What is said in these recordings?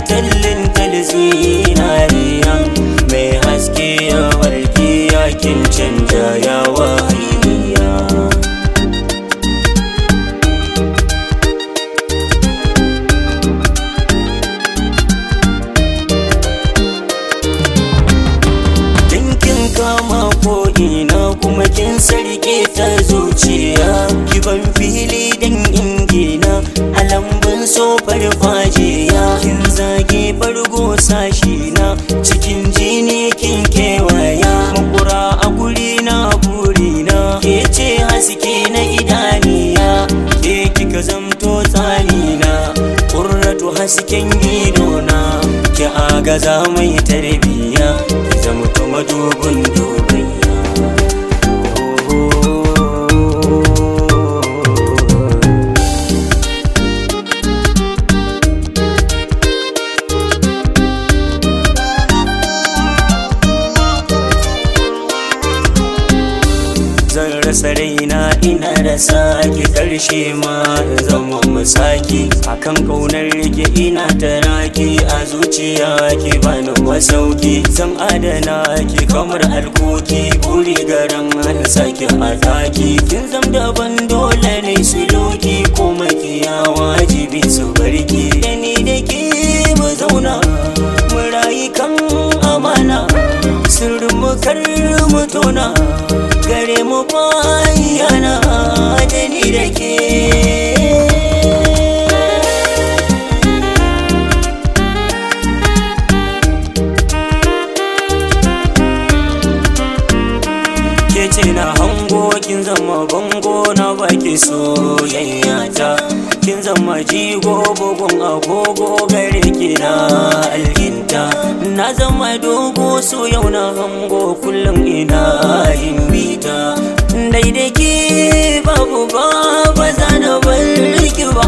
tallin talzinariya mai haske ya warki yakin canja ya wahayya. Dinkin kama ko ina kuma kin sarki ta zuciya, kiban fili dan ingina a lambun so farfajiya. Kin zage bargo sashi na cikin jini kin kewaya, makura a guri na burina ke ce haske na idaniya, ke kika zamto tsanina ƙurratu hasken idona, ki agaza mai tarbiya ki zamto madubin dubayya. Zan rasa raina ina rasa ki karshe ma zama musaki, akan kaunar rike ina taraki a zuciya ki bani masauki. Zan adana ki kamar alkoki buri garan saki ataki, kin zam daban dole ne su loki ko makiya wajibi su barki. Da ni da ke mu zauna mu rayu kan amana, sirrin mu kar mu tona gare mu bayyana da ni da ke. Ke ce na hango kin zama bango na baki soyayya ta, kin zama jigo bugun agogo gare ki na alkinta. Na zama dogo so yau na hango kullum ina yin bita, dai da ke babu ba za na bar ki ba.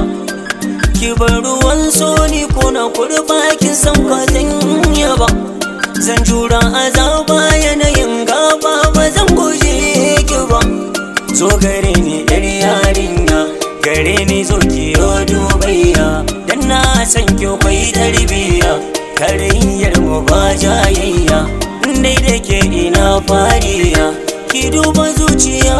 Ki bar ruwan so ni ko na kurba kin san ka zanya ba, zan jura azaba yanayin gaba ba zan guje ki ba. Zo gare ni yar yarinya, gare ni zo ki yo dubayya, dan na san ki kwai tarbiya, karayyar mu ba jayayya, dai da ke ina fariya. Ki duba zuciya